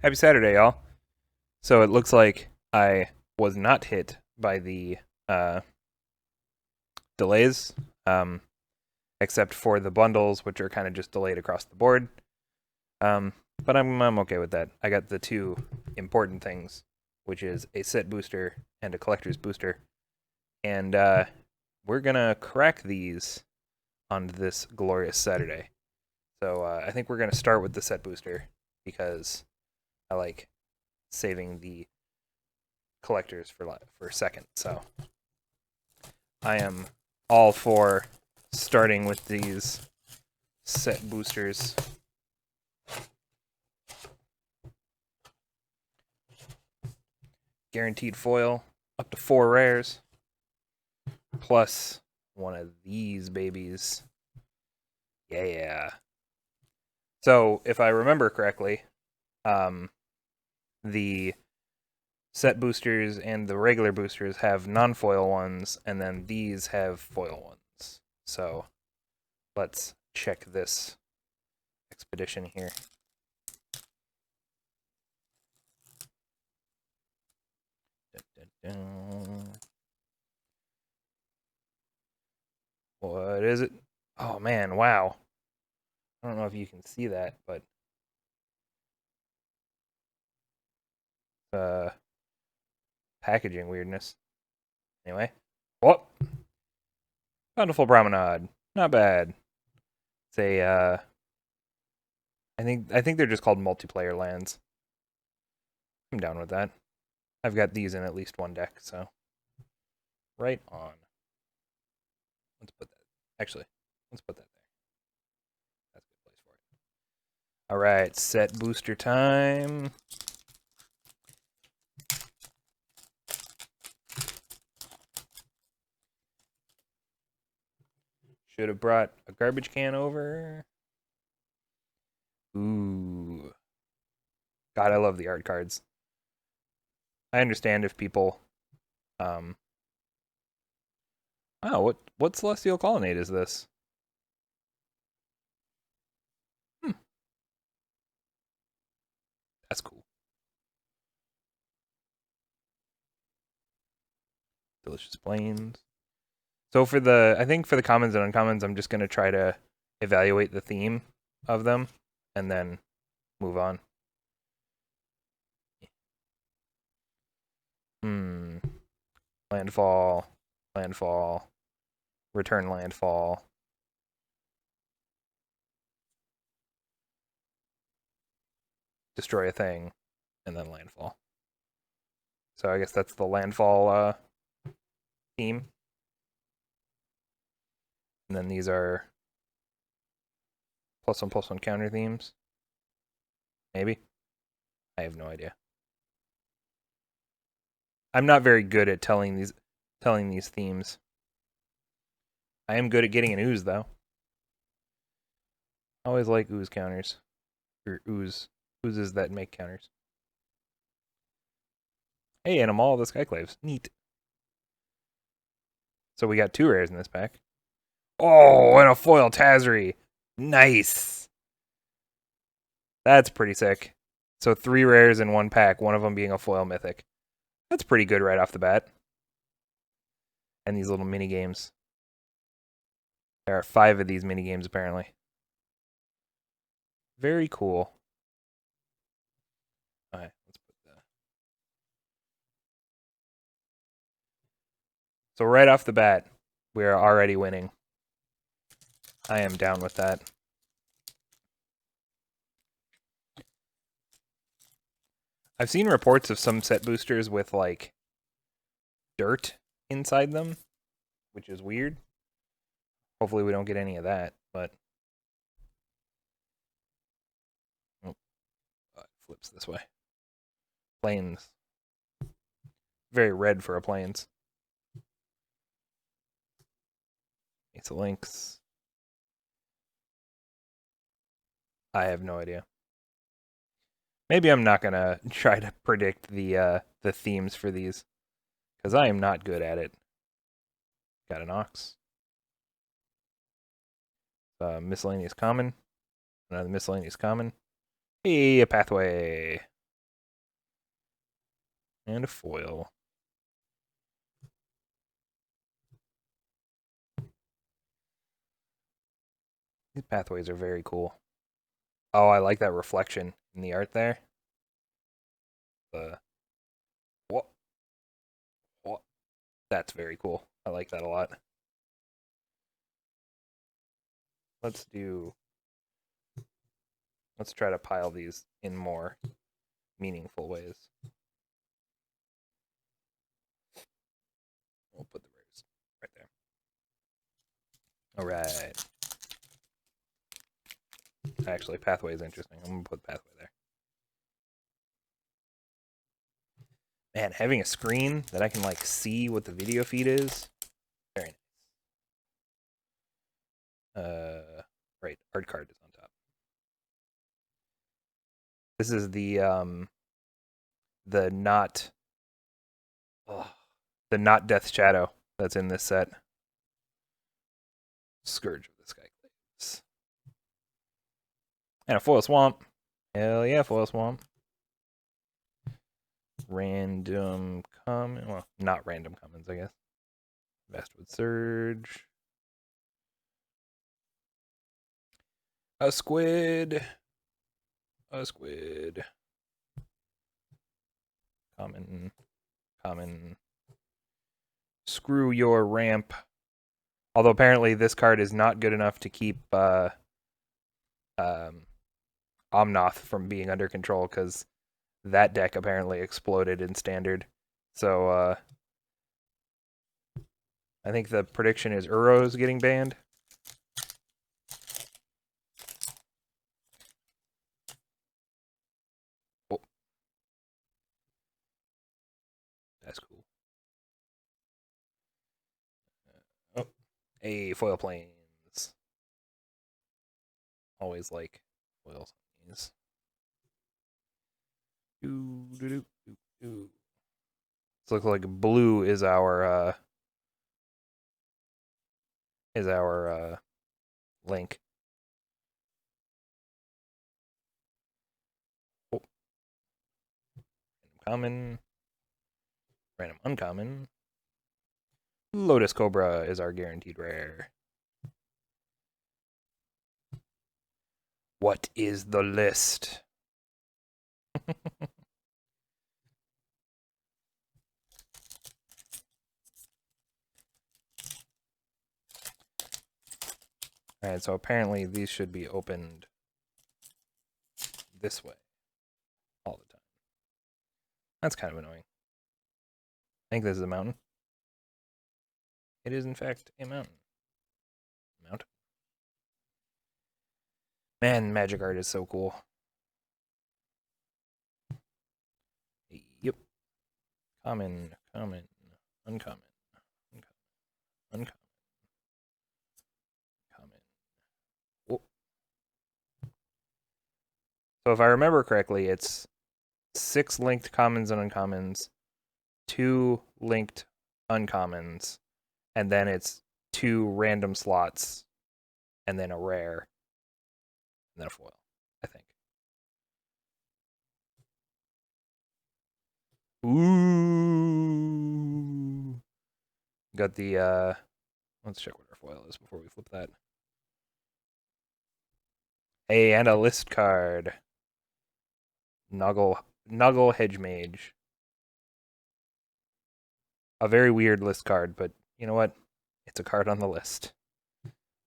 Happy Saturday, y'all. So it looks like I was not hit by the uh, delays, um, except for the bundles, which are kind of just delayed across the board. But I'm okay with that. I got the two important things, which is a set booster and a collector's booster, and we're gonna crack these on this glorious Saturday. So I think we're gonna start with the set booster because I like saving the collectors for second. So I am all for starting with these set boosters. Guaranteed foil, up to 4 rares, plus one of these babies. Yeah. So if I remember correctly, the set boosters and the regular boosters have non-foil ones, and then these have foil ones. So let's check this expedition here. What is it? Oh man, wow. I don't know if you can see that, but packaging weirdness. Anyway, what? Bountiful Promenade. Not bad. It's a I think they're just called multiplayer lands. I'm down with that. I've got these in at least one deck, so right on. Let's put that. Actually, let's put that there. That's a good place for it. All right, set booster time. Should have brought a garbage can over. Ooh. God, I love the art cards. I understand if people wow, what celestial colonnade is this? Hmm, that's cool. Delicious Plains. So I think for the commons and uncommons, I'm just gonna try to evaluate the theme of them and then move on. Hmm. Landfall, landfall, return landfall. Destroy a thing, and then landfall. So I guess that's the landfall theme. And then these are +1/+1 counter themes. Maybe. I have no idea. I'm not very good at telling these themes. I am good at getting an ooze though. I always like ooze counters. Or oozes that make counters. Hey, and I'm all the Skyclaves. Neat. So we got 2 rares in this pack. Oh, and a foil Tazri. Nice. That's pretty sick. So 3 rares in one pack, one of them being a foil mythic. That's pretty good right off the bat. And these little mini games. There are 5 of these mini games apparently. Very cool. All right, let's put that. So right off the bat, we are already winning. I am down with that. I've seen reports of some set boosters with like dirt inside them, which is weird. Hopefully we don't get any of that, but oh, it flips this way. Plains. Very red for a plains. Ace of Links. I have no idea. Maybe I'm not gonna try to predict the themes for these, because I am not good at it. Got an Ox. Miscellaneous common. Another miscellaneous common. Hey, a pathway. And a foil. These pathways are very cool. Oh, I like that reflection in the art there. The what? What? That's very cool. I like that a lot. Let's do. Let's try to pile these in more meaningful ways. We'll put the rays right there. All right. Actually, pathway is interesting. I'm gonna put pathway there. Man, having a screen that I can like see what the video feed is, very nice. Right, art card is on top. This is the not oh, the not Death Shadow that's in this set. Scourge of the Skyclaves. And a foil swamp. Hell yeah, foil swamp. Random common. Well, not random commons, I guess. Vastwood Surge. A squid. A squid. Common. Common. Screw your ramp. Although apparently this card is not good enough to keep Omnoth from being under control because that deck apparently exploded in standard. So I think the prediction is Uro's getting banned. Oh. That's cool. Oh. Hey, foil planes. Always like foils on these. This looks like blue is our link. Oh. Common. Random uncommon. Lotus Cobra is our guaranteed rare. What is the list? Alright, so apparently these should be opened this way all the time. That's kind of annoying. I think this is a mountain. It is, in fact, a mountain. Mountain. Man, magic art is so cool. Yep. Common, common, uncommon, uncommon, common. Whoa. So if I remember correctly, it's 6 linked commons and uncommons, 2 linked uncommons, and then it's 2 random slots, and then a rare, and then a foil, I think. Ooh. Got the let's check what our foil is before we flip that. Hey, and a list card. Nuggle Hedge Mage. A very weird list card, but you know what? It's a card on the list.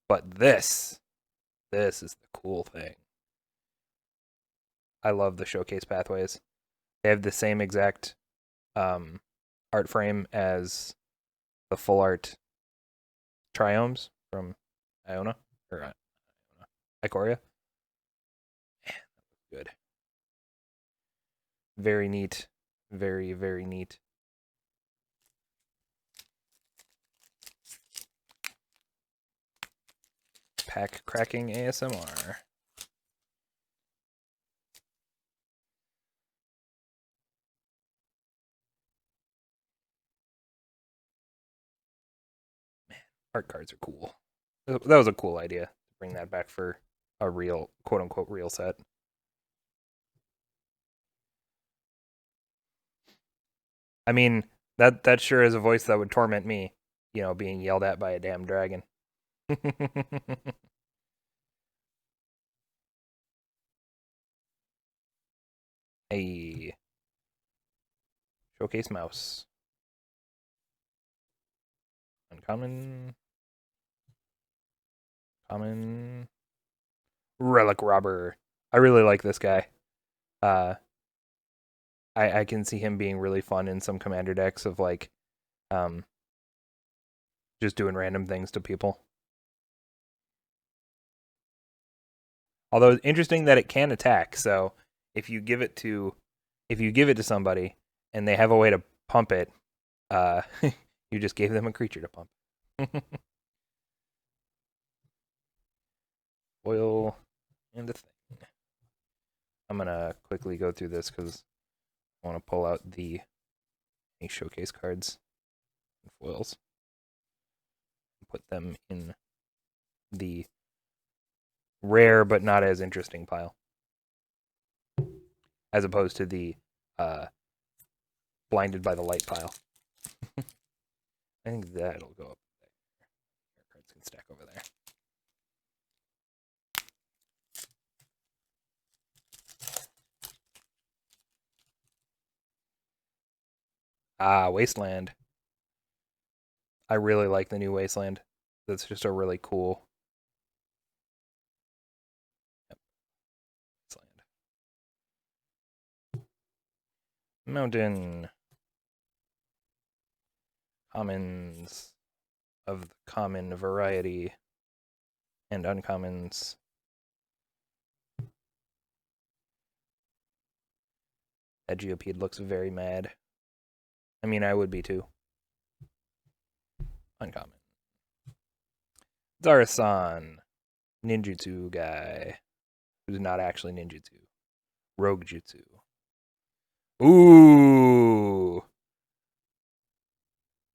But this is the cool thing. I love the showcase pathways. They have the same exact art frame as the full art triomes from Iona or Ikoria. Man, that looks good. Very neat. Very, very neat. Pack cracking ASMR. Man, art cards are cool. That was a cool idea to bring that back for a real, quote unquote, real set. I mean, that sure is a voice that would torment me, being yelled at by a damn dragon. A showcase mouse. Uncommon. Common. Relic robber. I really like this guy. Uh, I can see him being really fun in some commander decks of like, um, just doing random things to people. Although interesting that it can attack. So if you give it to somebody and they have a way to pump it, you just gave them a creature to pump. Foil and a thing. I'm gonna quickly go through this because I want to pull out the showcase cards and foils and put them in the rare but not as interesting pile, as opposed to the uh, blinded by the light pile. I think that'll go up there. Cards can stack over there. Wasteland. I really like the new Wasteland. That's just a really cool Wasteland. Mountain. Commons of the common variety and uncommons. That Geopede looks very mad. I mean, I would be too. Uncommon. Zarasan. Ninjutsu guy. Who's not actually ninjutsu. Rogue jutsu. Ooh.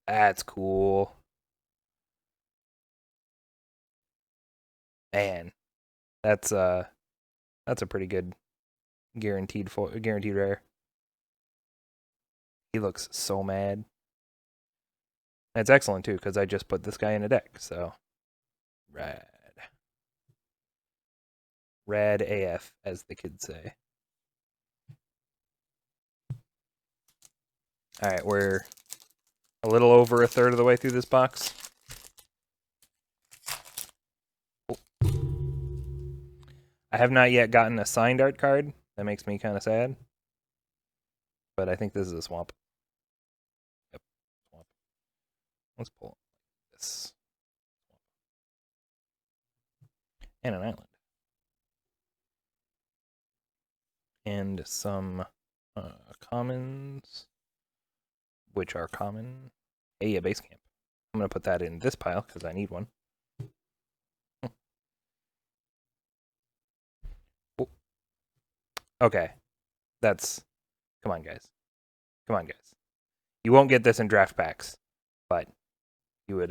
That's cool. Man. That's a pretty good guaranteed rare. He looks so mad. That's excellent too, because I just put this guy in a deck, so rad. Rad AF, as the kids say. Alright, we're a little over a third of the way through this box. I have not yet gotten a signed art card. That makes me kind of sad. But I think this is a swamp. Yep, swamp. Let's pull this. And an island. And some commons, which are common. Hey, a base camp. I'm going to put that in this pile because I need one. Okay. That's... Come on, guys. Come on, guys. You won't get this in draft packs, but you would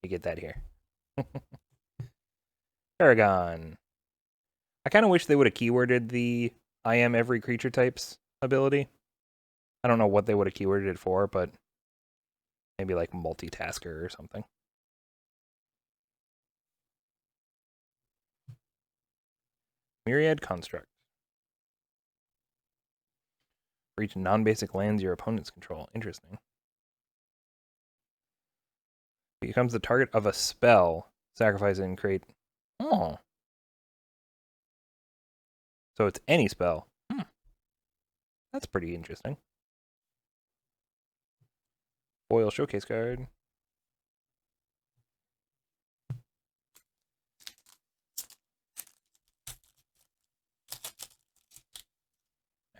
you get that here. Paragon. I kind of wish they would have keyworded the I am every creature types ability. I don't know what they would have keyworded it for, but maybe like multitasker or something. Myriad Construct. For each non-basic lands your opponents control. Interesting. Becomes the target of a spell. Sacrifice it and create... Oh. So it's any spell. That's pretty interesting. Foil showcase card.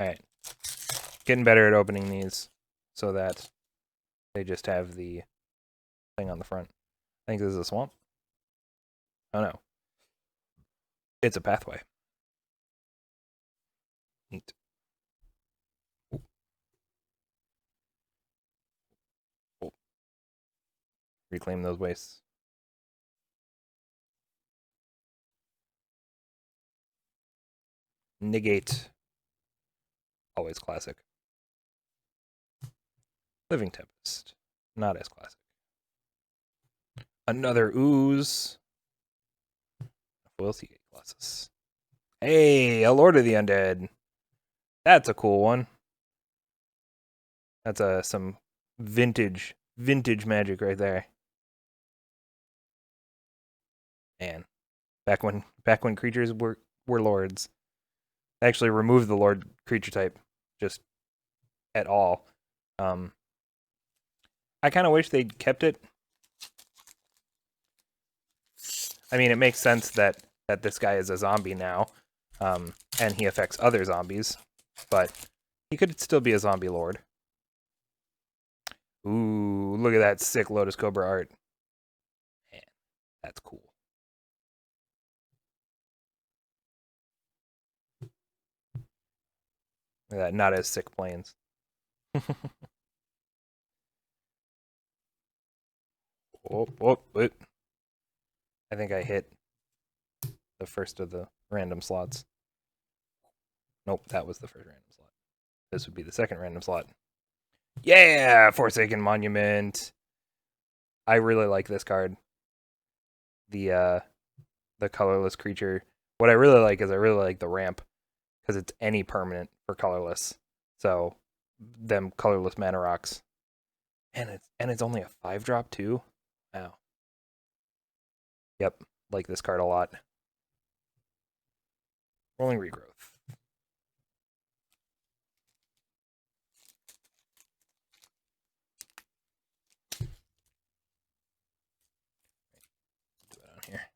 Alright. Getting better at opening these so that they just have the thing on the front. I think this is a swamp. Oh no. It's a pathway. Neat. Ooh. Ooh. Reclaim those wastes. Negate. Always classic. Living Tempest. Not as classic. Another Ooze. Foil Seagate Colossus. Hey, a Lord of the Undead. That's a cool one. That's some vintage magic right there. Man, back when creatures were lords. They actually removed the lord creature type just at all. I kind of wish they'd kept it. I mean, it makes sense that this guy is a zombie now, and he affects other zombies, but he could still be a zombie lord. Ooh, look at that sick Lotus Cobra art. Man, that's cool. Look at that, not as sick planes. Whoop. I think I hit the first of the random slots. Nope, that was the first random slot. This would be the second random slot. Yeah, Forsaken Monument. I really like this card. The colorless creature. What I really like is I really like the ramp because it's any permanent for colorless. So them colorless mana rocks. And it's only a 5-drop too. Wow. Yep, like this card a lot. Rolling Regrowth. Do it on here.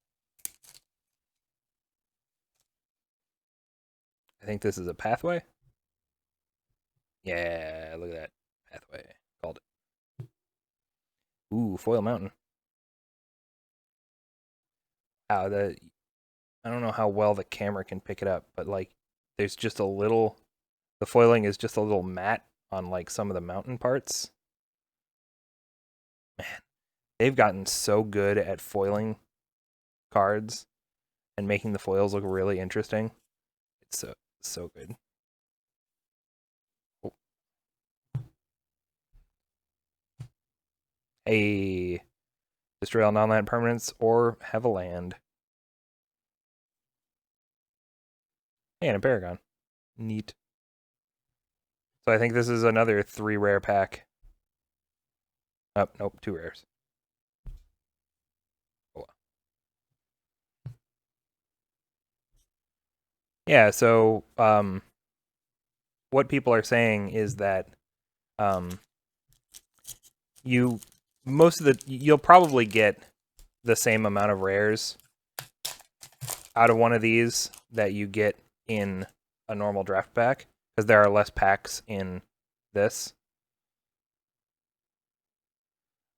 I think this is a pathway. Yeah, look at that. Pathway. Called it. Ooh, Foil Mountain. Wow, I don't know how well the camera can pick it up, but like there's just a little, the foiling is just a little matte on like some of the mountain parts. Man, they've gotten so good at foiling cards and making the foils look really interesting. It's so good. Oh. Hey, destroy all non-land permanents or have a land. Hey, and a Paragon. Neat. So I think this is another 3 rare pack. Oh, nope, 2 rares. Oh. Yeah, so what people are saying is that you'll probably get the same amount of rares out of one of these that you get in a normal draft pack because there are less packs in this.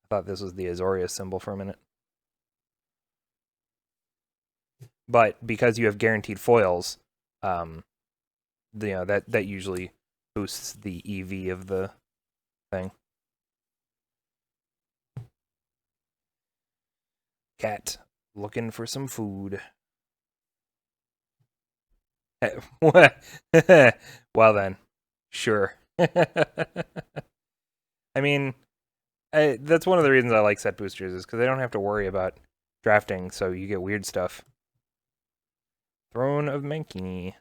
I thought this was the Azorius symbol for a minute. But because you have guaranteed foils, that usually boosts the EV of the thing. Cat looking for some food. Well then, sure. I mean, that's one of the reasons I like set boosters is because they don't have to worry about drafting, so you get weird stuff. Throne of Mankini.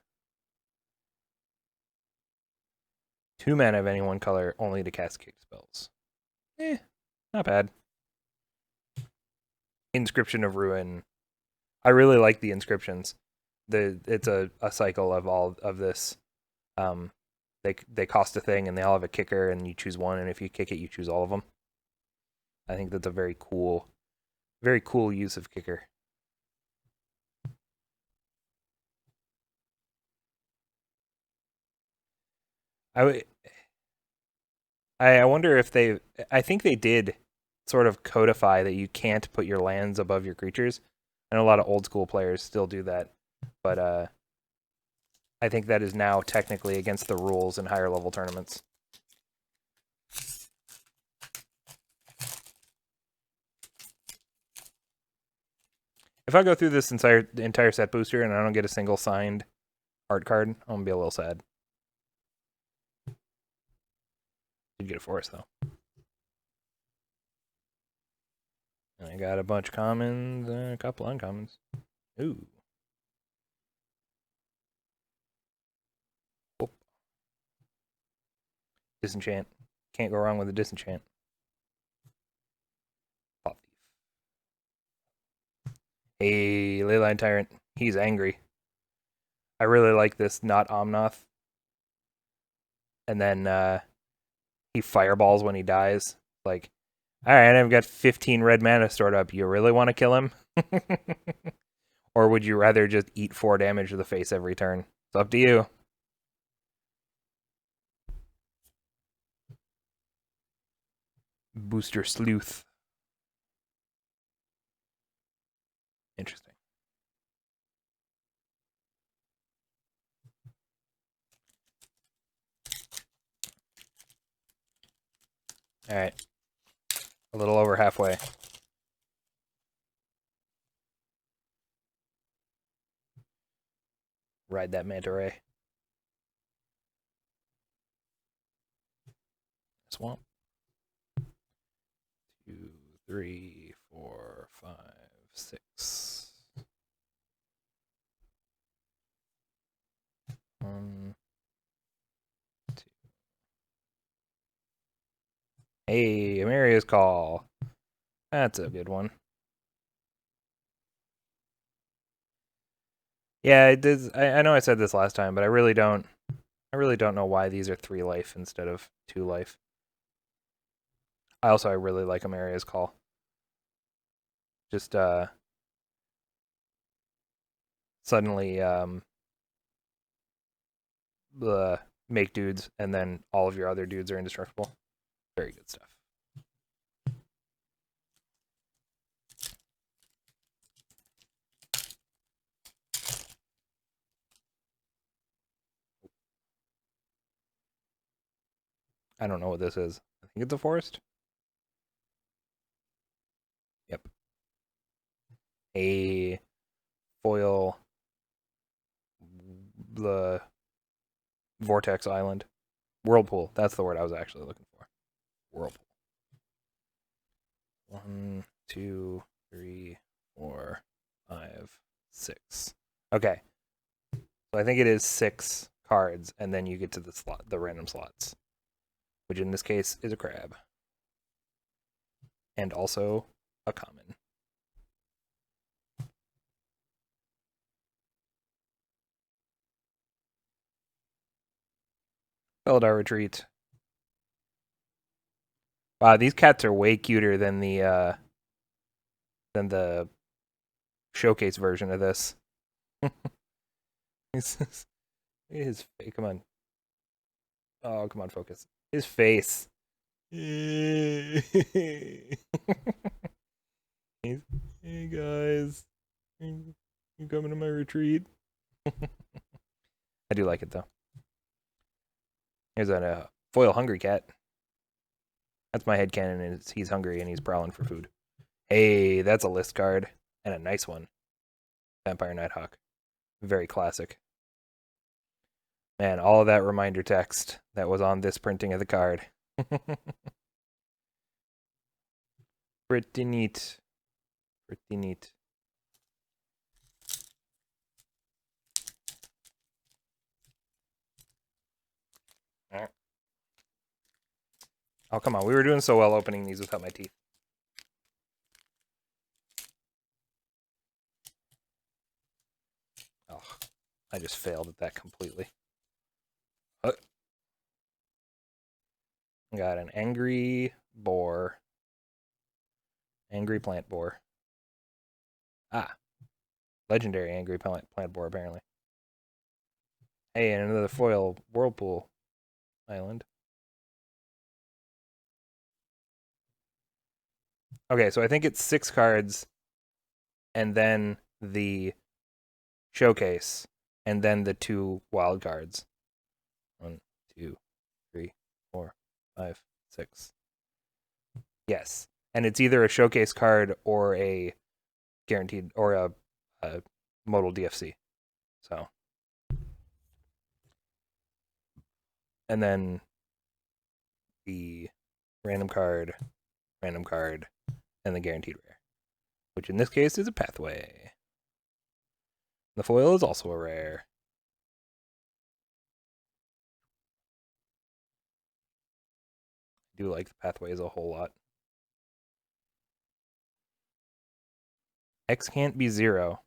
2 mana of any one color, only to cast kick spells. Not bad. Inscription of Ruin. I really like the inscriptions. It's a cycle of all of this. They cost a thing and they all have a kicker and you choose one, and if you kick it, you choose all of them. I think that's a very cool use of kicker. I wonder if I think they did sort of codify that you can't put your lands above your creatures. I know a lot of old school players still do that, but I think that is now technically against the rules in higher level tournaments. If I go through this entire set booster and I don't get a single signed art card, I'm gonna be a little sad. Did get a forest though. And I got a bunch of commons and a couple uncommons. Ooh. Oh. Disenchant. Can't go wrong with a disenchant. Thought thief. Hey, Leyline Tyrant. He's angry. I really like this not Omnoth. And then he fireballs when he dies. Like, alright, I've got 15 red mana stored up. You really want to kill him? Or would you rather just eat 4 damage to the face every turn? It's up to you. Booster Sleuth. Interesting. Alright. A little over halfway. Ride that manta ray. Swamp. 2, 3, 4, 5, 6. 1, 2. Hey, Amaria's Call. That's a good one. Yeah, it does. I know I said this last time, but I really don't know why these are 3 life instead of 2 life. I really like Amaria's Call. Just suddenly the make dudes and then all of your other dudes are indestructible. Very good stuff. I don't know what this is. I think it's a forest. Yep. A foil the Vortex Island. Whirlpool. That's the word I was actually looking for. Whirlpool. 1, 2, 3, 4, 5, 6. Okay. So I think it is 6 cards, and then you get to the random slots, which in this case is a crab. And also a common. Eldar Retreat. Wow, these cats are way cuter than the showcase version of this. His face. Come on. Oh, come on, focus. His face. He's, hey guys, you coming to my retreat? I do like it though. Here's a foil hungry cat. That's my headcanon. Is he's hungry and he's prowling for food. Hey, that's a list card and a nice one. Vampire Nighthawk. Very classic. Man, all of that reminder text that was on this printing of the card. Pretty neat. Pretty neat. All right. Oh, come on. We were doing so well opening these without my teeth. Oh, I just failed at that completely. Got an angry boar. Angry plant boar. Ah. Legendary angry plant boar, apparently. Hey, and another foil whirlpool island. Okay, so I think it's 6 cards, and then the showcase, and then the 2 wild cards. 1, 2, 3, 4, 5, 6. Yes, and it's either a showcase card or a guaranteed or a modal DFC. So, and then the random card, and the guaranteed rare. which in this case is a pathway. The foil is also a rare. I do like the pathways a whole lot. X can't be 0.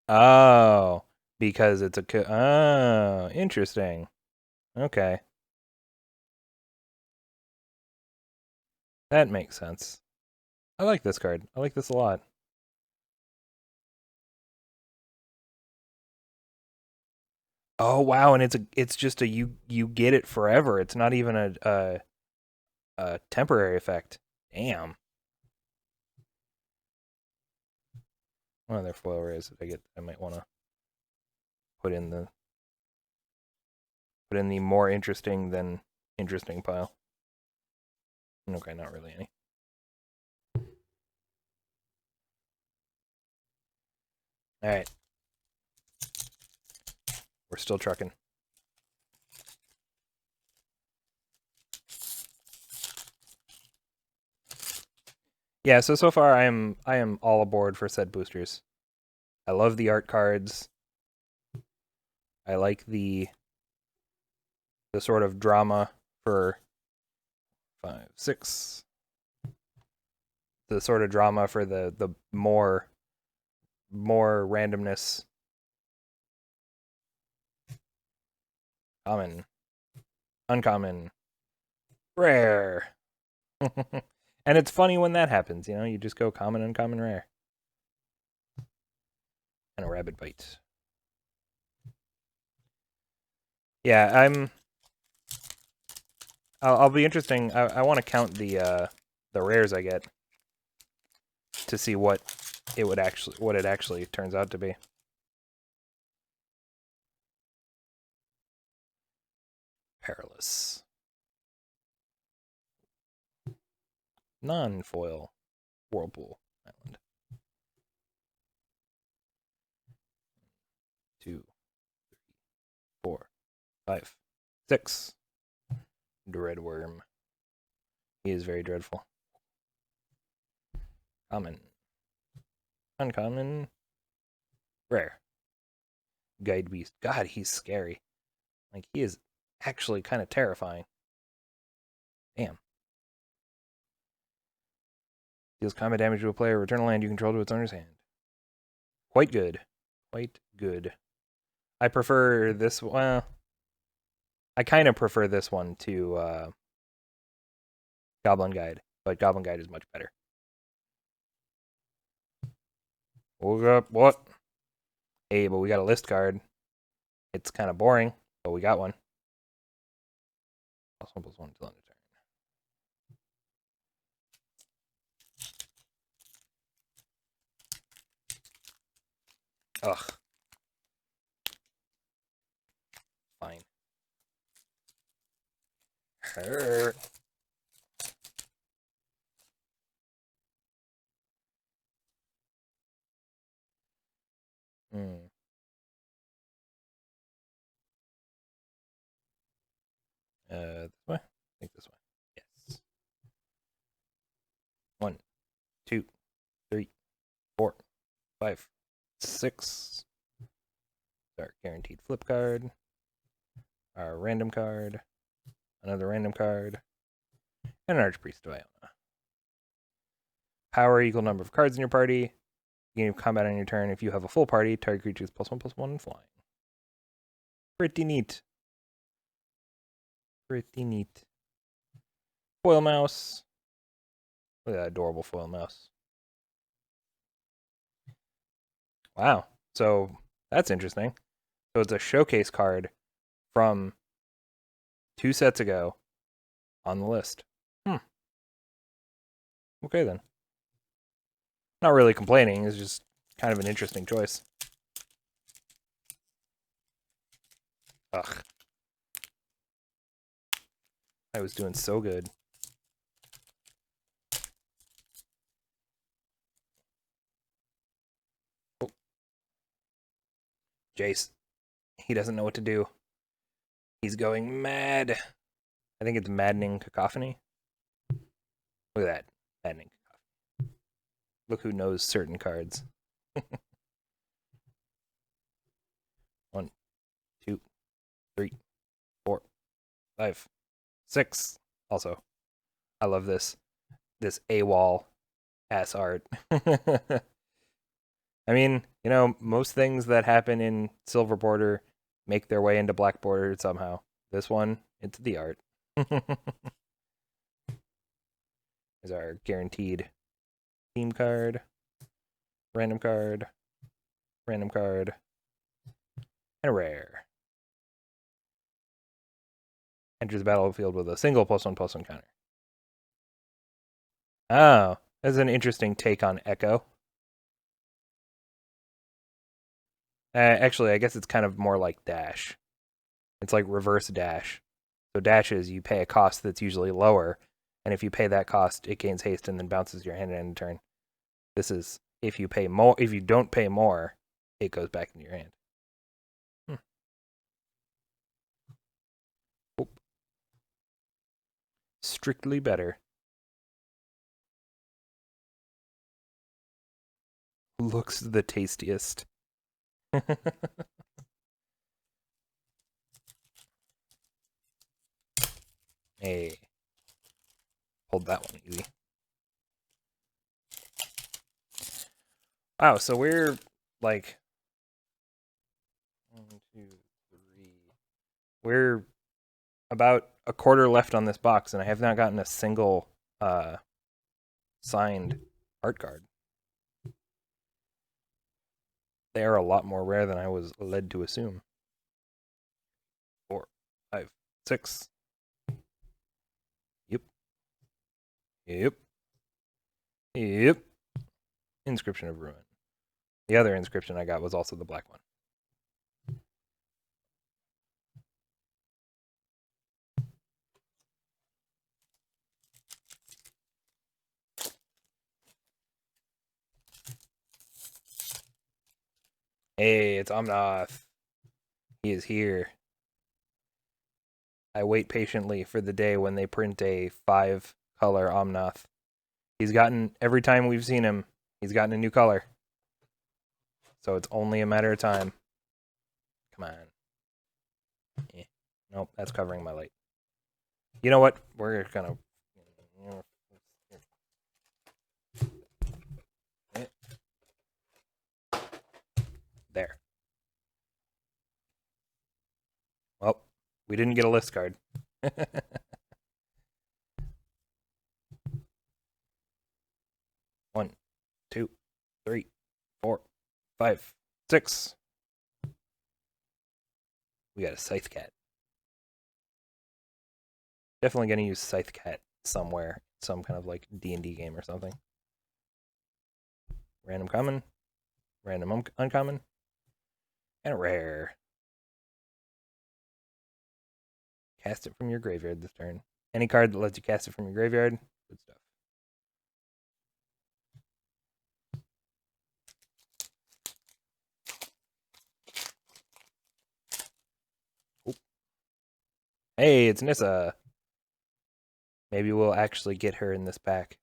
Oh, because it's a... Oh, interesting. Okay. That makes sense. I like this card. I like this a lot. Oh wow, and it's just a you get it forever. It's not even a temporary effect. Damn. What other foil rares did I get? I might want to put in the more interesting than interesting pile. Okay, not really any. All right, we're still trucking. Yeah, so far I am all aboard for set boosters. I love the art cards. I like the sort of drama for 5, 6. The sort of drama for the more randomness. Common, uncommon, rare. And it's funny when that happens, you know, you just go common, uncommon, rare. And a rabbit bite. Yeah, I'll be interesting. I want to count the rares I get to see what it actually turns out to be. Perilous. Non-foil. Whirlpool Island. 2, 3, 4, 5, 6. Dreadworm. He is very dreadful. Common. Uncommon. Rare. Guide Beast. God, he's scary. Like, he is actually kind of terrifying. Damn. Deals combat damage to a player. Return a land you control to its owner's hand. Quite good. Quite good. I prefer this. Well, I kind of prefer this one to Goblin Guide, but Goblin Guide is much better. What? Hey, but we got a list card. It's kind of boring, but we got one. +1/+1 until end of turn. Ugh. Fine. Hurt. This way? I think this way. Yes. 1, 2, 3, 4, 5, 6. Our guaranteed flip card. Our random card. Another random card. And an Archpriest of Iona. Power equal number of cards in your party. Beginning of combat on your turn. If you have a full party, target creature is +1/+1 and flying. Pretty neat. Pretty neat. Foil mouse. Look at that adorable foil mouse. Wow. So that's interesting. So it's a showcase card from 2 sets ago on the list. Okay then. Not really complaining. It's just kind of an interesting choice. Ugh. I was doing so good. Oh. Jace. He doesn't know what to do. He's going mad. I think it's Maddening Cacophony. Look at that. Maddening Cacophony. Look who knows certain cards. 1, 2, 3, 4, 5, 6. Also, I love this AWOL ass art. I mean, you know, most things that happen in silver border make their way into black border somehow. This one, it's the art. Is our guaranteed team card, random card, random card, and a rare. Enters the battlefield with a single +1/+1 counter. Oh, that's an interesting take on Echo. Actually, I guess it's kind of more like Dash. It's like reverse Dash. So Dash is you pay a cost that's usually lower, and if you pay that cost, it gains haste and then bounces your hand at end of turn. This is if you pay more. If you don't pay more, it goes back into your hand. Oh. Strictly better. Looks the tastiest. Hey. Hold that one easy. Wow, so we're like 1, 2, 3. We're about a quarter left on this box, and I have not gotten a single signed art card. They are a lot more rare than I was led to assume. 4, 5, 6. Yep. Yep. Yep. Inscription of Ruin. The other inscription I got was also the black one. Hey, it's Omnath. He is here. I wait patiently for the day when they print a 5-color Omnath. He's gotten, every time we've seen him, he's gotten a new color. So it's only a matter of time. Come on. Eh. Nope, that's covering my light. You know what? We're gonna... There. Well, we didn't get a list card. 1, 2, 3, 4, 5, 6. We got a Scythe Cat. Definitely gonna use Scythe Cat somewhere, some kind of like D&D game or something. Random common, random uncommon, and a rare. Cast it from your graveyard this turn. Any card that lets you cast it from your graveyard, good stuff. Oop. Hey, it's Nissa. Maybe we'll actually get her in this pack.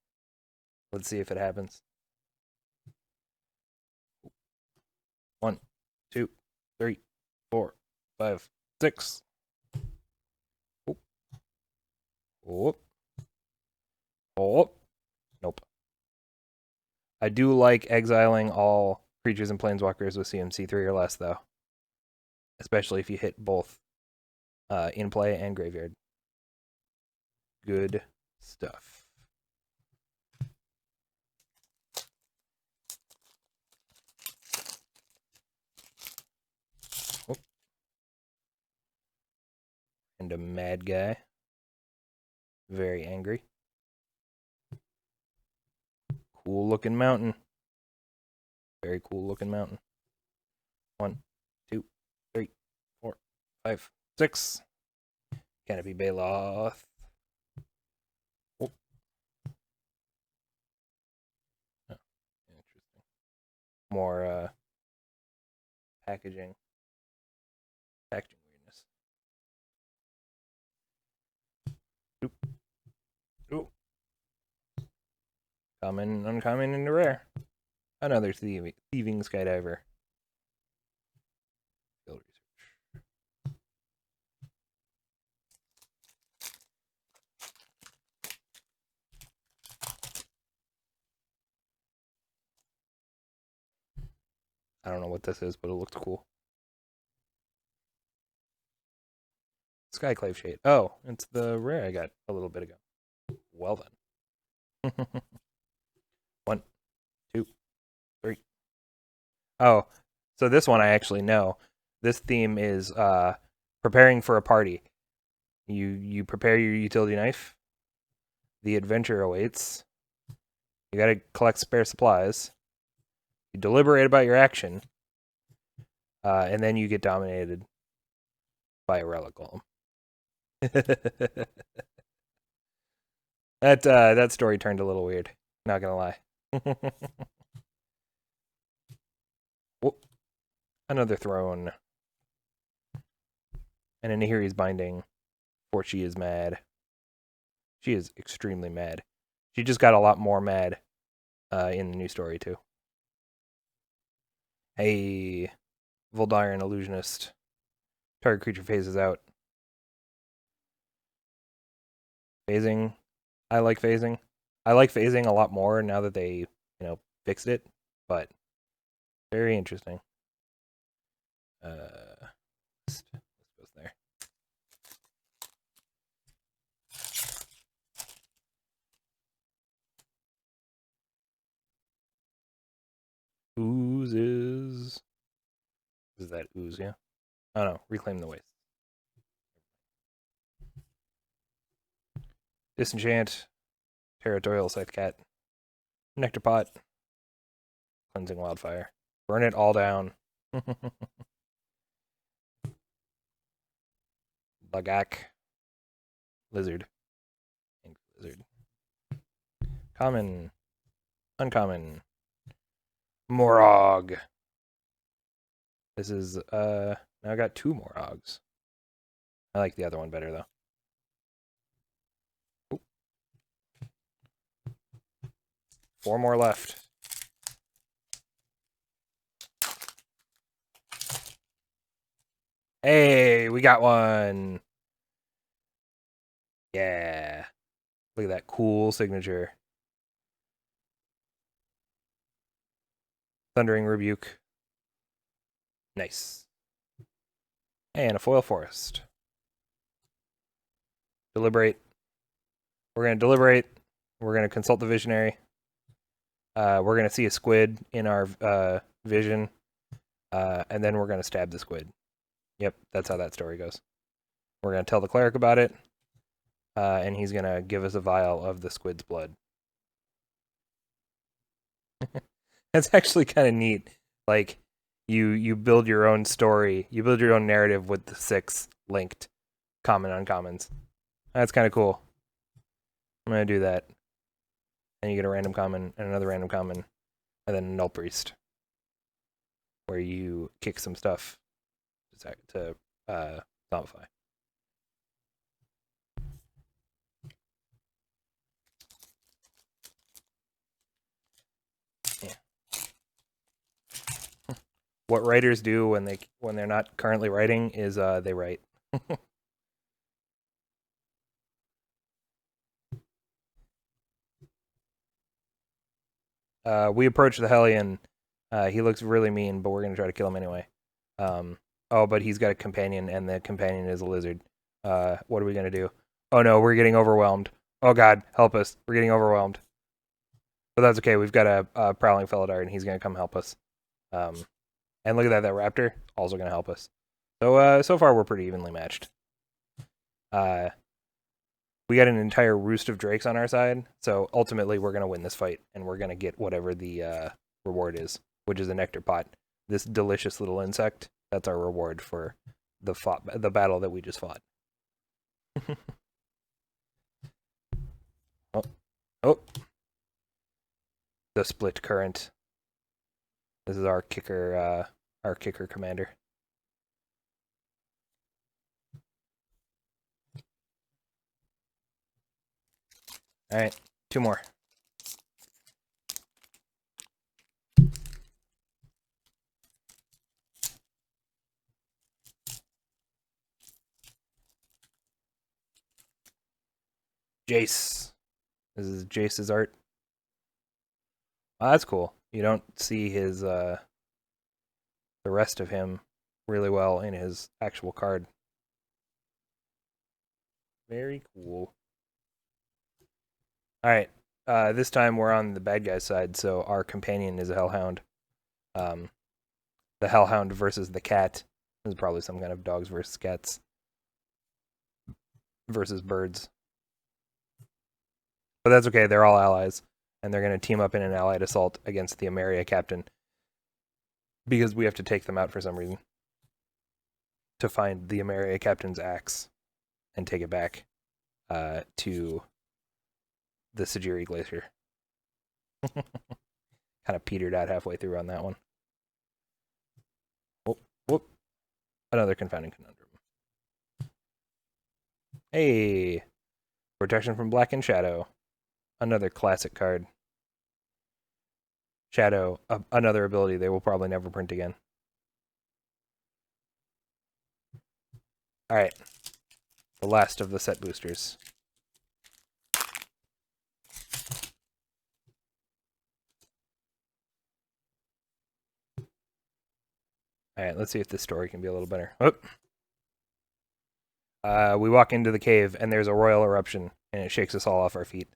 Let's see if it happens. 1, 2, 3, 4, 5, 6. Oop. Oop. Oh. Nope. I do like exiling all creatures and planeswalkers with CMC 3 or less, though. Especially if you hit both in play and graveyard. Good stuff. Oh. And a mad guy. Very angry. Cool looking mountain. Very cool looking mountain. 1, 2, 3, 4, 5, 6. Canopy Baloth. Oh. Oh, interesting. More packaging. Packaging weirdness. Oop. Oop. Common, uncommon, and rare. Another thieving skydiver. Field research. I don't know what this is, but it looks cool. Skyclave shade. Oh, it's the rare I got a little bit ago. Well then. 1, 2, 3. Oh, so this one I actually know. This theme is preparing for a party. You prepare your utility knife. The adventure awaits. You gotta collect spare supplies. You deliberate about your action. And then you get dominated by a relic golem. That story turned a little weird. Not gonna lie. Whoop. Another throne. And a Nahiri's binding. For she is mad. She is extremely mad. She just got a lot more mad in the new story too. Hey, Voldaren Illusionist. Target creature phases out. Phasing. I like phasing. I like phasing a lot more now that they, fixed it. But very interesting. This goes there. Oozes. Is that ooze, yeah? Oh no, reclaim the waste. Disenchant. Territorial Scythe Cat. Nectar Pot. Cleansing Wildfire. Burn it all down. Lagak. Lizard. Lizard. Common. Uncommon. Morog. This is, now I got 2 Morogs. I like the other one better, though. Ooh. 4 more left. Hey, we got one. Yeah. Look at that cool signature. Thundering Rebuke. Nice. And a foil forest. Deliberate. We're going to deliberate. We're going to consult the visionary. We're going to see a squid in our vision. And then we're going to stab the squid. Yep, that's how that story goes. We're going to tell the cleric about it. And he's going to give us a vial of the squid's blood. That's actually kind of neat. Like, you build your own story. You build your own narrative with the 6 linked common uncommons. That's kind of cool. I'm going to do that. And you get a random common and another random common. And then a Null Priest. Where you kick some stuff to zombify. Yeah. What writers do when they're not currently writing is they write. We approach the Hellion. He looks really mean, but we're gonna try to kill him anyway. Oh, but he's got a companion, and the companion is a lizard. What are we gonna do? Oh no, we're getting overwhelmed. Oh god, help us. We're getting overwhelmed. But that's okay. We've got a prowling Felidar, and he's gonna come help us. And look at that raptor also gonna help us. So so far we're pretty evenly matched. We got an entire roost of drakes on our side, so ultimately we're gonna win this fight, and we're gonna get whatever the reward is, which is a nectar pot. This delicious little insect. That's our reward for the battle that we just fought. Oh, the split current. This is our kicker commander. All right, 2 more. Jace. This is Jace's art. Oh, that's cool. You don't see his the rest of him really well in his actual card. Very cool. All right. This time we're on the bad guy's side, so our companion is a hellhound. The hellhound versus the cat. This is probably some kind of dogs versus cats versus birds. But that's okay. They're all allies, and they're going to team up in an allied assault against the Ameria captain because we have to take them out for some reason to find the Ameria captain's axe and take it back to the Sajiri Glacier. Kind of petered out halfway through on that one. Whoop, whoop. Another confounding conundrum. Hey, protection from black and shadow. Another classic card. Shadow, another ability they will probably never print again. All right, the last of the set boosters. All right, let's see if this story can be a little better. We walk into the cave, and there's a royal eruption, and it shakes us all off our feet.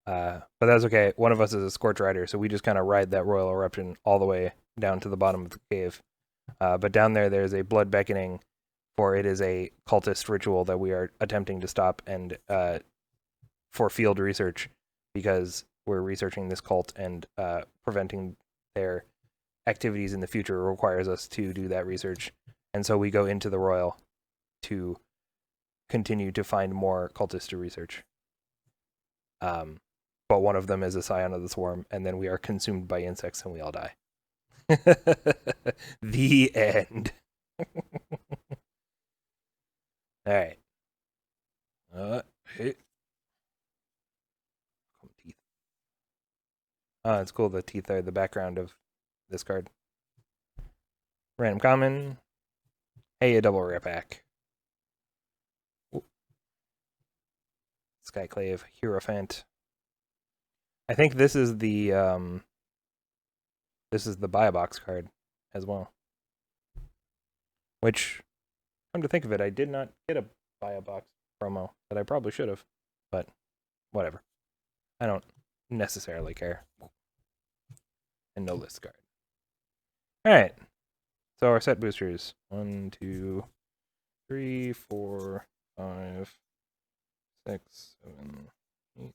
But that's okay. One of us is a Scorch Rider, so we just kind of ride that royal eruption all the way down to the bottom of the cave. But down there's a blood beckoning, for it is a cultist ritual that we are attempting to stop and for field research, because we're researching this cult, and preventing their activities in the future requires us to do that research. And so we go into the royal to continue to find more cultists to research. But one of them is a scion of the swarm, and then we are consumed by insects and we all die. The end. All right. Hey. Teeth. Oh, it's cool. The teeth are the background of this card. Random common. Hey, a double rare pack. Skyclave, Hierophant. I think this is the buy a box card as well. Which, come to think of it, I did not get a buy a box promo that I probably should have, but whatever. I don't necessarily care. And no list card. All right. So our set boosters: 1, 2, 3, 4, 5, 6, 7, 8, 9,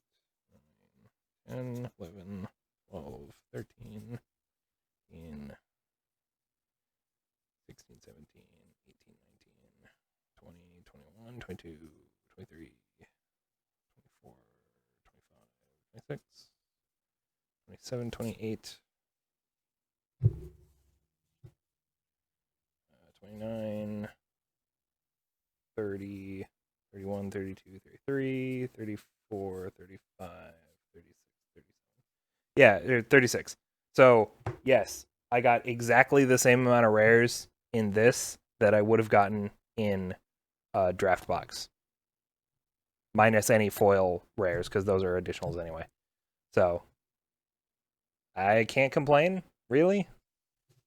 10, 11, 12, 13, 15, 16, 17, 18, 19, 20, 21, 22, 23, 24, 25, 26, 27, 28, 29, 30, 31, 32, 33, 34, 35, 36, 37. Yeah, 36. So, yes, I got exactly the same amount of rares in this that I would have gotten in a draft box. Minus any foil rares, because those are additionals anyway. So, I can't complain, really.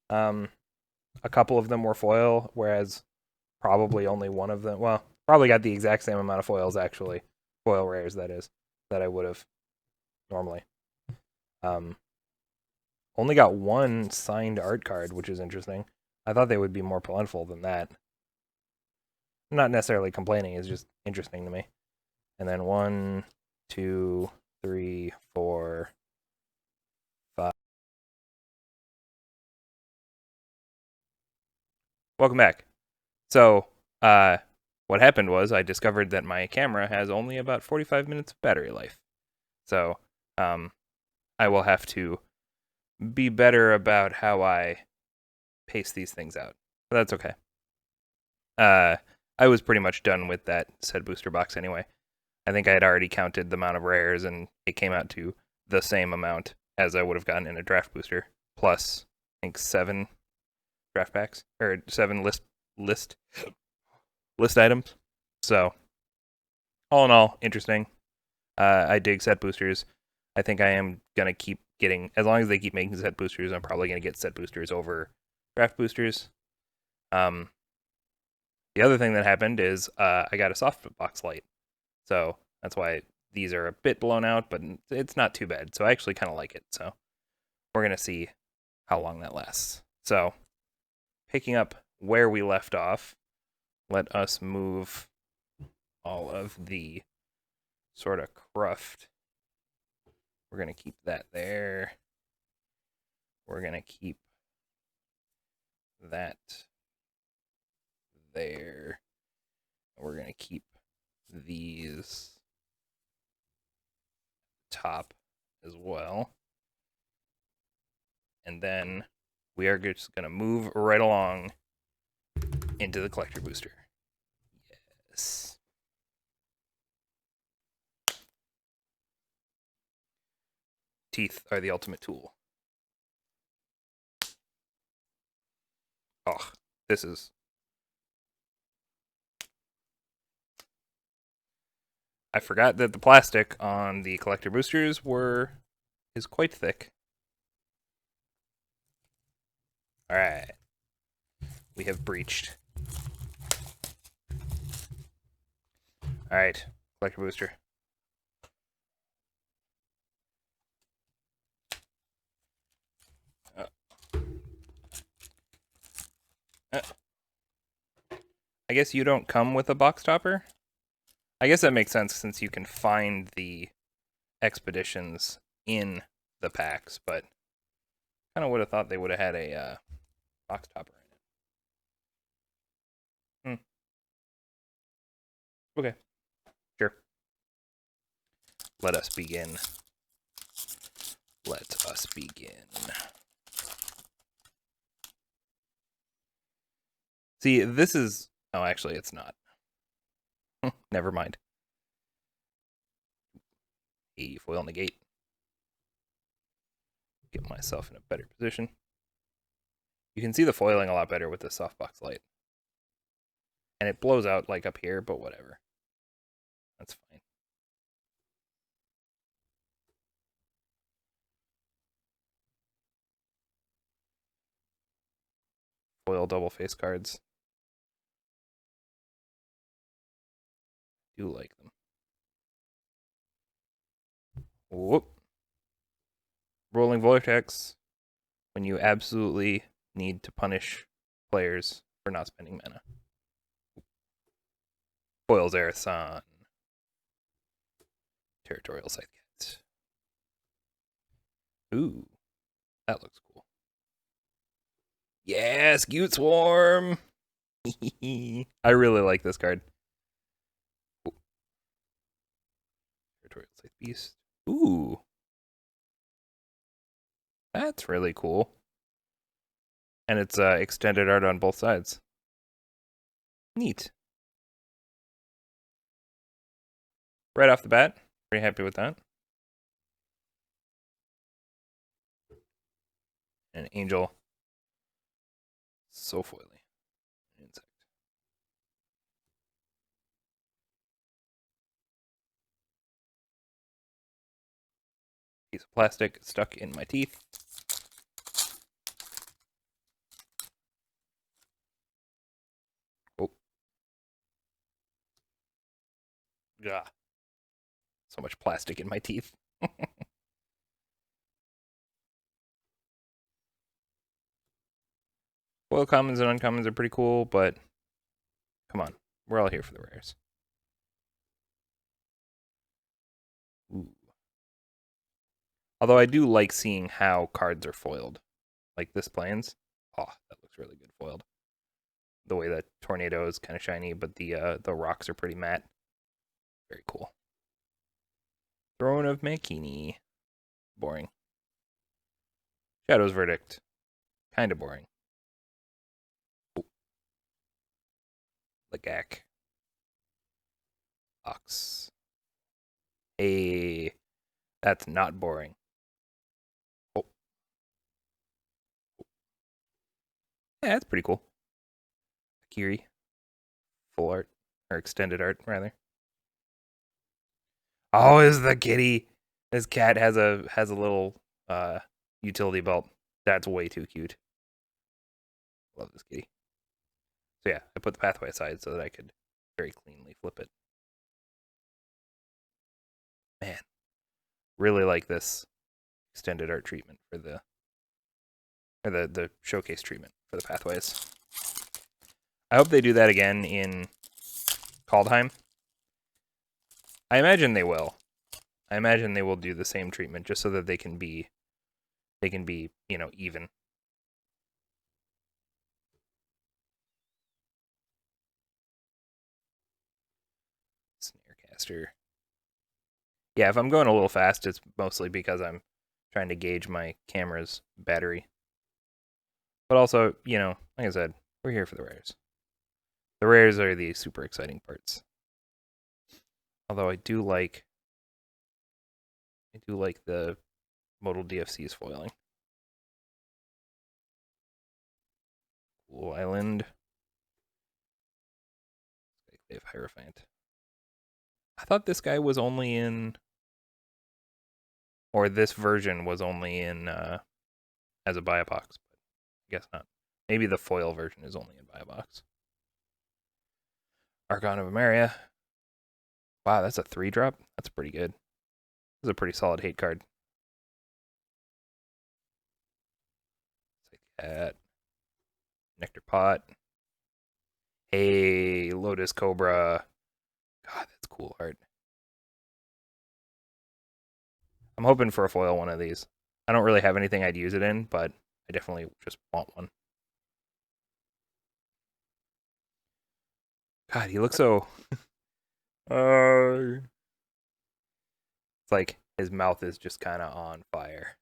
A couple of them were foil, whereas probably only one of them, well, probably got the exact same amount of foils, actually. Foil rares, that is, that I would have normally. Only got one signed art card, which is interesting. I thought they would be more plentiful than that. Not necessarily complaining, it's just interesting to me. And then 1, 2, 3, 4, 5. Welcome back. So, what happened was I discovered that my camera has only about 45 minutes of battery life. So, I will have to be better about how I pace these things out. But that's okay. I was pretty much done with that said booster box anyway. I think I had already counted the amount of rares, and it came out to the same amount as I would have gotten in a draft booster, plus I think 7 draft packs or 7 list items. So, all in all, interesting. I dig set boosters. I think I am gonna keep getting, as long as they keep making set boosters, I'm probably gonna get set boosters over draft boosters. Um, the other thing that happened is I got a softbox light, so that's why these are a bit blown out, but it's not too bad. So I actually kind of like it. So we're gonna see how long that lasts. So picking up where we left off, let us move all of the sort of kruft. We're going to keep that there. We're going to keep that there. We're going to keep these top as well. And then we are just going to move right along into the collector booster. Yes. Teeth are the ultimate tool. Oh, this is... I forgot that the plastic on the collector boosters is quite thick. All right. We have breached. All right. Collector booster. I guess you don't come with a box topper? I guess that makes sense since you can find the expeditions in the packs, but kind of would have thought they would have had a box topper in it. Okay, sure. Let us begin. Let us begin. See, this is... Oh, actually, it's not. Never mind. A foil negate. Get myself in a better position. You can see the foiling a lot better with the softbox light. And it blows out like up here, but whatever. That's fine. Foil double face cards. Do like them. Whoop. Rolling Vortex when you absolutely need to punish players for not spending mana. Foils Aerithon. Territorial Scythe. Ooh, that looks cool. Yes, Gute Swarm. I really like this card. Ooh. Territorial Scythe Beast. Ooh, that's really cool. And it's extended art on both sides. Neat. Right off the bat, pretty happy with that. An angel. So foily. Insect. Piece of plastic stuck in my teeth. Oh. Gah. So much plastic in my teeth. Foil commons and uncommons are pretty cool, but come on. We're all here for the rares. Ooh. Although I do like seeing how cards are foiled. Like this Plains. Oh, that looks really good foiled. The way that Tornado is kind of shiny, but the rocks are pretty matte. Very cool. Throne of Makini. Boring. Shadow's Verdict. Kind of boring. Ooh. Lagak. Ox. Hey, that's not boring. Oh. Yeah, that's pretty cool. Kiri. Full art. Or extended art, rather. Oh, is the kitty. This cat has a little utility belt. That's way too cute. Love this kitty. So yeah, I put the pathway aside so that I could very cleanly flip it. Man, really like this extended art treatment for the showcase treatment for the pathways. I hope they do that again in Kaldheim. I imagine they will. I imagine they will do the same treatment just so that they can be, even. Snarecaster. Yeah, if I'm going a little fast, it's mostly because I'm trying to gauge my camera's battery. But also, like I said, we're here for the rares. The rares are the super exciting parts. Although I do like the modal DFC's foiling. Cool Island. They have Hierophant. I thought this guy was only in, or this version was only in as a buy a box, but I guess not. Maybe the foil version is only in buy a box. Archon of Emeria. Wow, that's a 3-drop. That's pretty good. This is a pretty solid hate card. Take that. Nectar Pot. Hey, Lotus Cobra. God, that's cool art. I'm hoping for a foil one of these. I don't really have anything I'd use it in, but I definitely just want one. God, he looks so. It's like his mouth is just kind of on fire.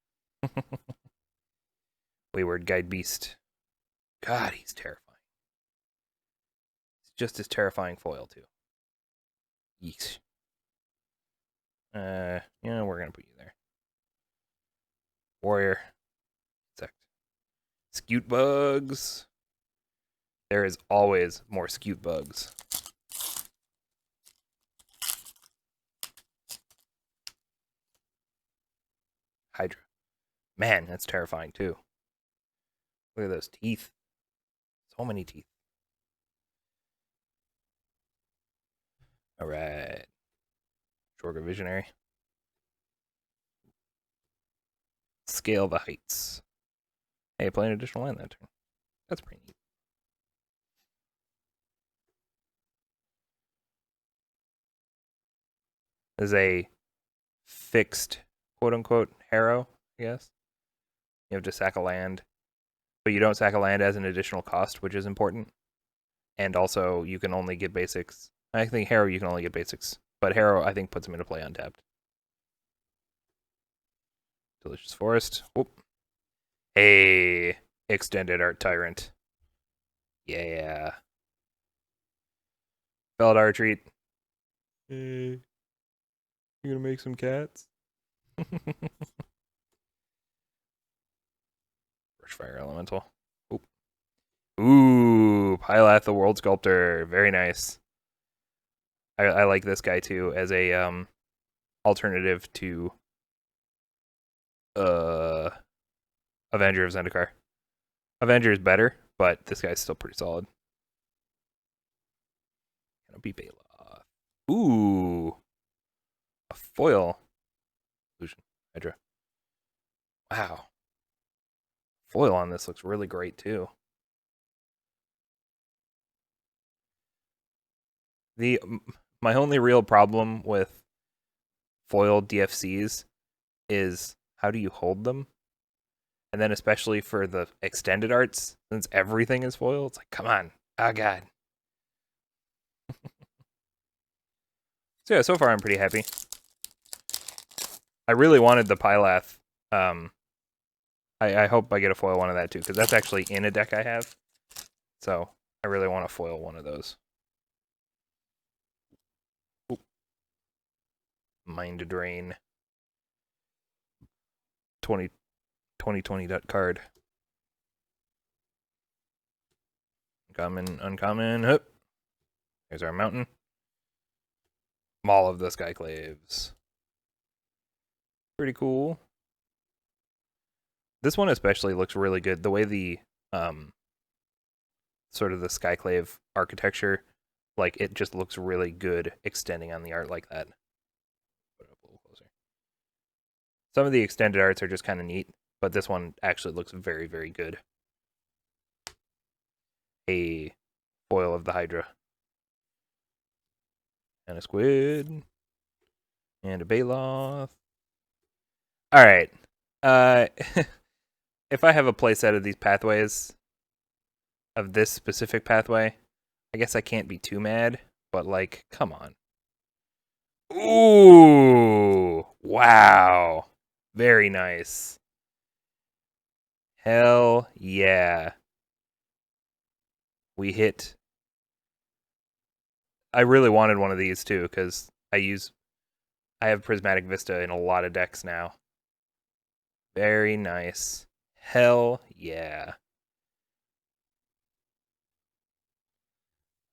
Wayward Guide Beast. God, he's terrifying. He's just as terrifying foil too. Yeesh. We're gonna put you there. Warrior. Insect. Scute bugs. There is always more scute bugs. Hydra. Man, that's terrifying too. Look at those teeth. So many teeth. All right. Shorga Visionary. Scale the Heights. Hey, play an additional land that turn. That's pretty neat. This is a fixed, quote unquote, harrow, I guess. You have to sack a land, but you don't sack a land as an additional cost, which is important. And also, you can only get basics. I think harrow, you can only get basics, but harrow, I think, puts them into play untapped. Delicious Forest. Whoop. Hey, extended art tyrant. Yeah. Beldar retreat. Hey, you gonna make some cats? Fire Elemental. Oop. Ooh, Pylath the World Sculptor. Very nice. I like this guy too as a alternative to Avenger of Zendikar. Avenger is better, but this guy's still pretty solid. Gonna be Baloth. Ooh. A foil. Illusion. Hydra. Wow. Foil on this looks really great too. My only real problem with foil DFCs is how do you hold them? And then especially for the extended arts, since everything is foil, it's like, come on. Oh god. So yeah, so far I'm pretty happy. I really wanted the Pylath. I hope I get a foil one of that too, because that's actually in a deck I have. So I really want to foil one of those. Oop. Mind Drain. 2020 card. Uncommon. Hup. Here's our mountain. Maul of the Skyclaves. Pretty cool. This one especially looks really good. The way the sort of the Skyclave architecture, like it just looks really good extending on the art like that. Put it up a little closer. Some of the extended arts are just kind of neat, but this one actually looks very, very good. A foil of the Hydra. And a squid. And a Baloth. Alright. If I have a playset of these pathways, of this specific pathway, I guess I can't be too mad, but like, come on. Ooh! Wow. Very nice. Hell yeah. We hit. I really wanted one of these too, because I have Prismatic Vista in a lot of decks now. Very nice. Hell yeah.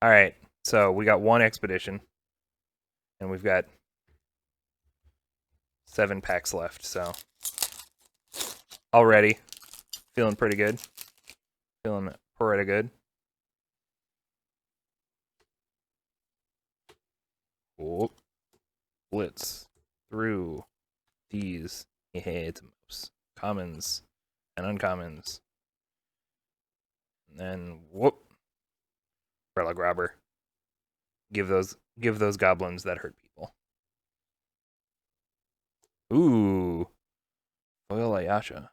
Alright, so we got one expedition, and we've got 7 packs left, so already feeling pretty good. Feeling pretty good. Whoop. Blitz through these items, commons and uncommons. And then whoop. Relic Robber. Give those goblins that hurt people. Ooh. Foil Ayasha.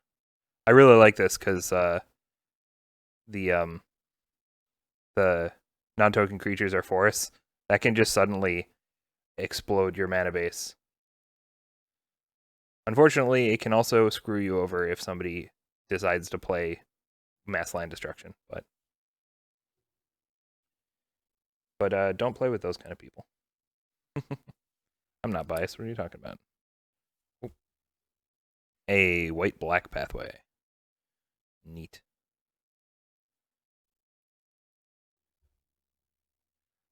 I really like this because the non-token creatures are forests that can just suddenly explode your mana base. Unfortunately, it can also screw you over if somebody decides to play mass land destruction, but don't play with those kind of people. I'm not biased. What are you talking about? A white-black pathway. Neat.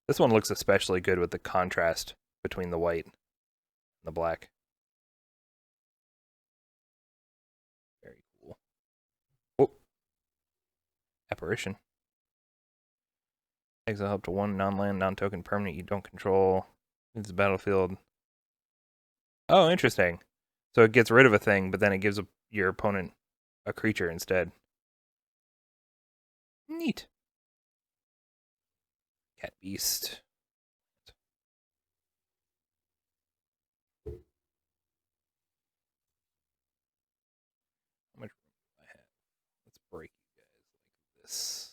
This one looks especially good with the contrast between the white and the black. Very cool. Oh, Apparition. Exile up to 1 non-land, non-token permanent you don't control. It's the battlefield. Oh, interesting. So it gets rid of a thing, but then it gives your opponent a creature instead. Neat. Cat Beast. How much room do I have? Let's break you guys like this.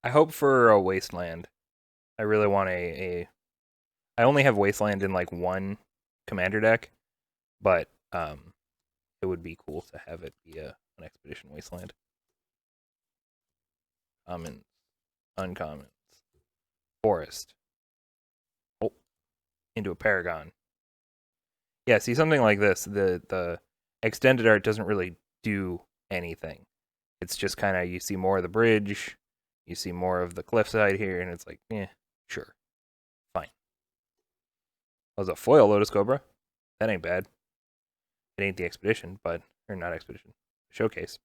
I hope for a Wasteland. I really want I only have Wasteland in like one commander deck, but it would be cool to have it be an Expedition Wasteland. Commons, uncommons, forest. Oh, into a Paragon. Yeah, see something like this. The extended art doesn't really do anything. It's just kind of you see more of the bridge, you see more of the cliffside here, and it's like, sure, fine. That was a foil Lotus Cobra. That ain't bad. It ain't the expedition, but or not expedition, showcase.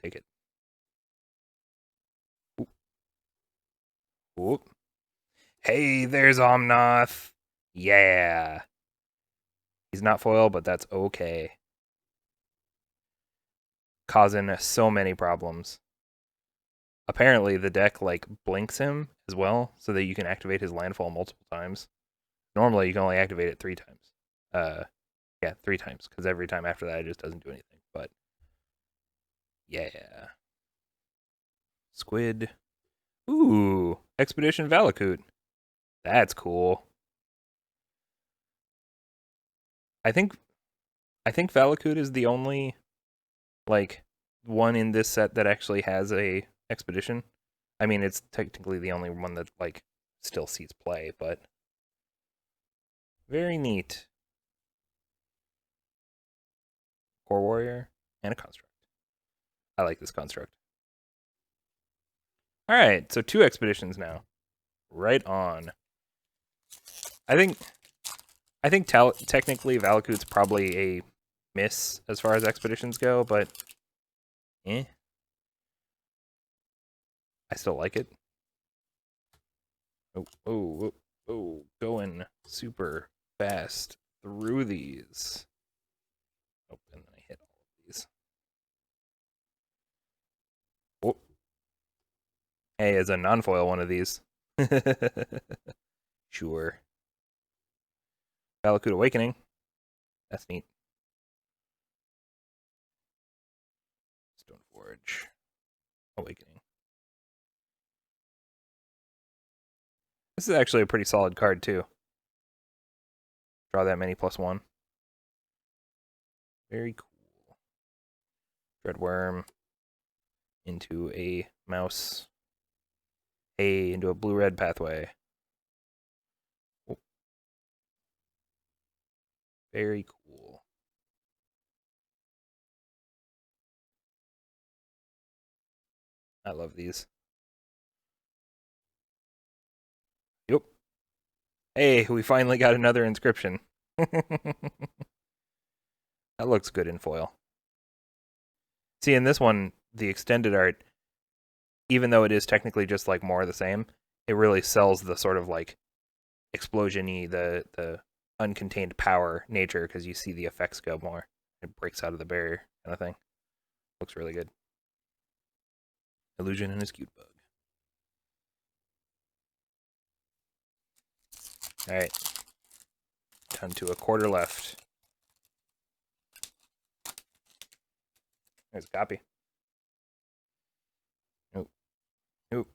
Take it. Oop. Oop. Hey, there's Omnath. Yeah. He's not foil, but that's okay. Causing so many problems. Apparently, the deck like blinks him as well, so that you can activate his landfall multiple times. Normally, you can only activate it 3 times. Yeah, 3 times, because every time after that, it just doesn't do anything. But yeah, squid. Ooh, Expedition Valakut. That's cool. I think Valakut is the only like one in this set that actually has a expedition. I mean, it's technically the only one that like still sees play, but very neat. Core Warrior and a construct. I like this construct. All right, so 2 expeditions now. Right on. I think technically Valakut's probably a miss as far as expeditions go, but I still like it. Oh, going super fast through these. Oh, and then I hit all of these. Oh, hey, as a non-foil one of these. Sure. Valakut Awakening. That's neat. Stoneforge Awakening. This is actually a pretty solid card, too. Draw that many +1. Very cool. Dreadworm into a mouse. Hey, into a blue-red pathway. Oh, very cool. I love these. Yep. Hey, we finally got another inscription. That looks good in foil. See, in this one, the extended art, even though it is technically just like more of the same, it really sells the sort of like explosion-y, the uncontained power nature, because you see the effects go more. It breaks out of the barrier kind of thing. Looks really good. Illusion and his cute bug. All right. Down to a quarter left. There's a copy. Nope. Nope.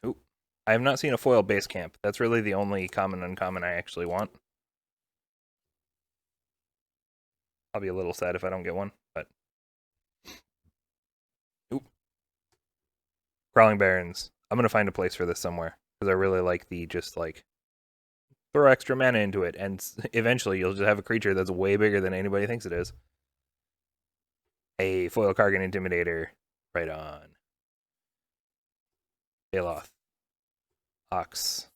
Nope. I have not seen a foil base camp. That's really the only common uncommon I actually want. I'll be a little sad if I don't get one, but oop. Crawling Barrens. I'm gonna find a place for this somewhere because I really like the just like throw extra mana into it, and eventually you'll just have a creature that's way bigger than anybody thinks it is. A foil Kargan Intimidator. Right on. Baloth. Ox.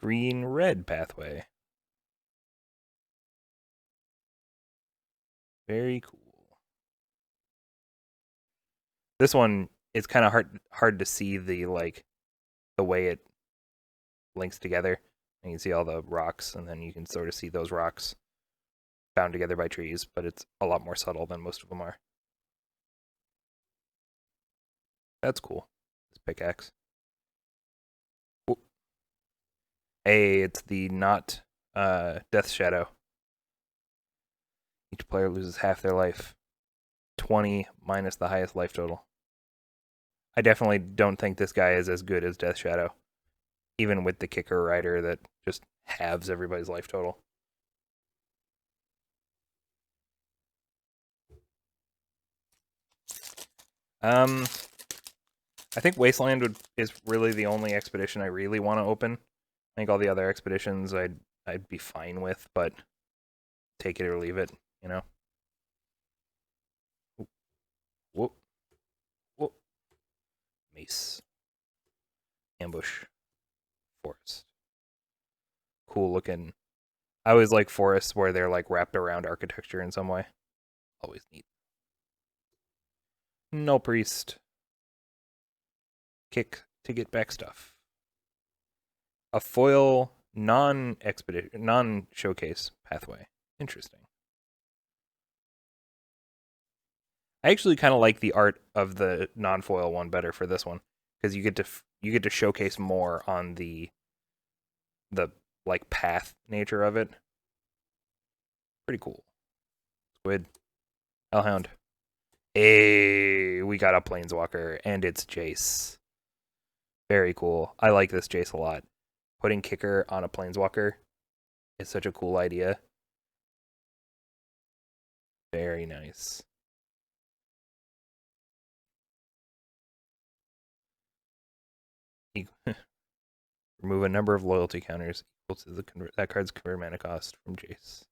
Green-red pathway. Very cool. This one, it's kind of hard to see the like the way it links together. And you can see all the rocks, and then you can sort of see those rocks bound together by trees, but it's a lot more subtle than most of them are. That's cool. This pickaxe. Ooh. Hey, it's the not Death Shadow. Each player loses half their life. 20 minus the highest life total. I definitely don't think this guy is as good as Death Shadow, even with the kicker rider that just halves everybody's life total. I think Wasteland is really the only expedition I really want to open. I think all the other expeditions I'd be fine with, but take it or leave it, you know. Whoop, whoop. Mace. Ambush. Forest. Cool looking. I always like forests where they're like wrapped around architecture in some way. Always neat. No priest. Kick to get back stuff. A foil non-expedition, non-showcase pathway. Interesting. I actually kind of like the art of the non-foil one better for this one because you get to showcase more on the like path nature of it. Pretty cool. Squid, Hellhound. Hey, we got a Planeswalker and it's Jace. Very cool. I like this Jace a lot. Putting kicker on a Planeswalker is such a cool idea. Very nice. Remove a number of loyalty counters equal to that card's convert mana cost from Jace.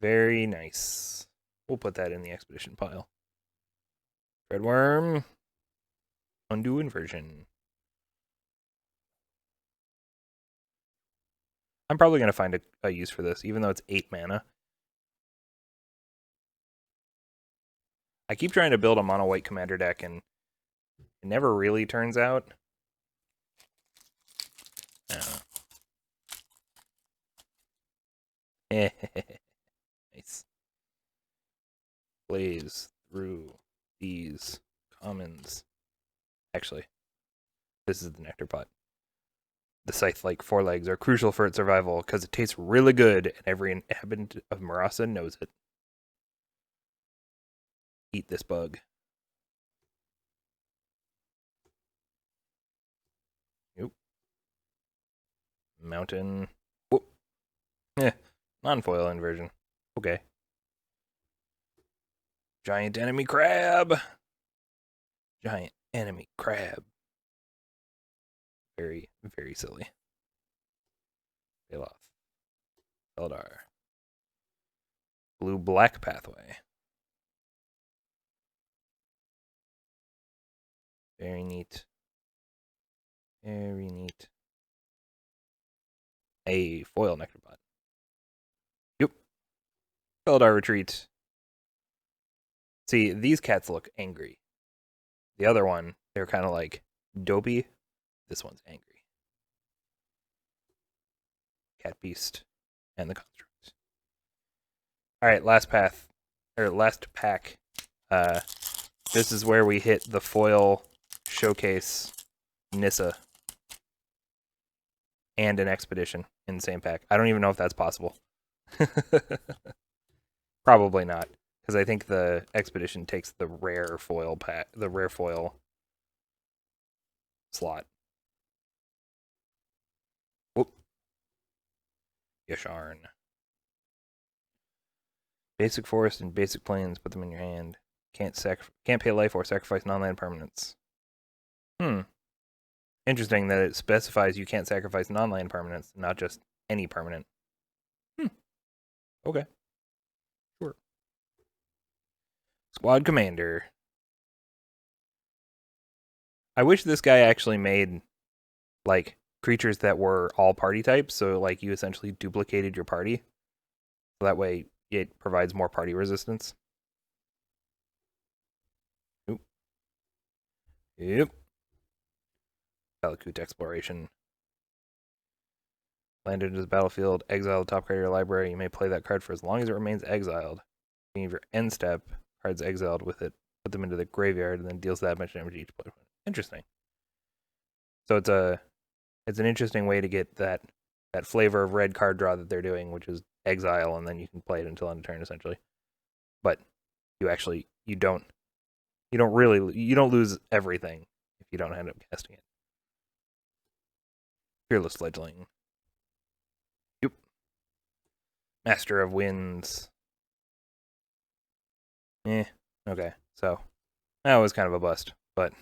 Very nice. We'll put that in the expedition pile. Dreadworm. Undo inversion. I'm probably going to find a use for this, even though it's 8 mana. I keep trying to build a mono white commander deck, and it never really turns out. Nice. Blaze through these commons. Actually, this is the nectar pot. The scythe-like forelegs are crucial for its survival because it tastes really good, and every inhabitant of Marasa knows it. Eat this bug. Nope. Mountain. Whoop. Non-foil inversion. Okay. Giant enemy crab. Giant enemy crab. Very, very silly. Bailoff. Eldar. Blue-black pathway. Very neat. Very neat. A foil nectar pot. Yep. Eldar retreat. See, these cats look angry. The other one, they're kind of like dopey. This one's angry. Cat beast and the construct. All right, last path or last pack. This is where we hit the foil showcase Nissa and an expedition in the same pack. I don't even know if that's possible. Probably not, because I think the expedition takes the rare foil pack, the rare foil slot. Whoop. Yasharn. Basic forest and basic plains. Put them in your hand. Can't pay life or sacrifice non-land permanents. Interesting that it specifies you can't sacrifice non-land permanents, not just any permanent. Okay. Sure. Squad commander. I wish this guy actually made like creatures that were all party types, so like you essentially duplicated your party. So that way it provides more party resistance. Oop. Yep. Valakut exploration. Landed into the battlefield, exile the top card of your library. You may play that card for as long as it remains exiled. Beginning of your end step, cards exiled with it, put them into the graveyard, and then deals that much damage to each player. Interesting. So it's an interesting way to get that flavor of red card draw that they're doing, which is exile, and then you can play it until end of turn essentially. But you don't lose everything if you don't end up casting it. Fearless Fledgling. Yep. Master of Winds. Okay. So that was kind of a bust, but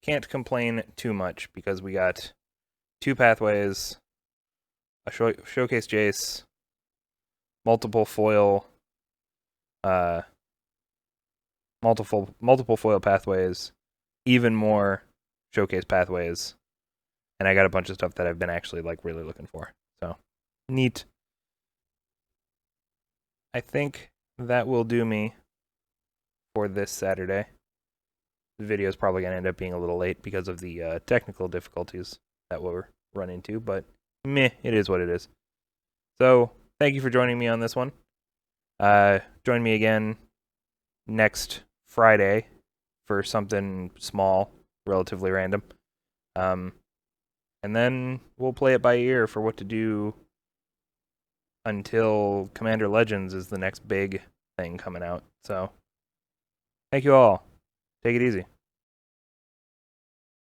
can't complain too much because we got 2 pathways, a showcase Jace, multiple foil, multiple foil pathways, even more showcase pathways, and I got a bunch of stuff that I've been actually like really looking for. So neat. I think that will do me for this Saturday. The video is probably going to end up being a little late because of the technical difficulties that we'll run into, but meh, it is what it is. So thank you for joining me on this one. Join me again next Friday for something small, relatively random. And then we'll play it by ear for what to do until Commander Legends is the next big thing coming out. So, thank you all. Take it easy.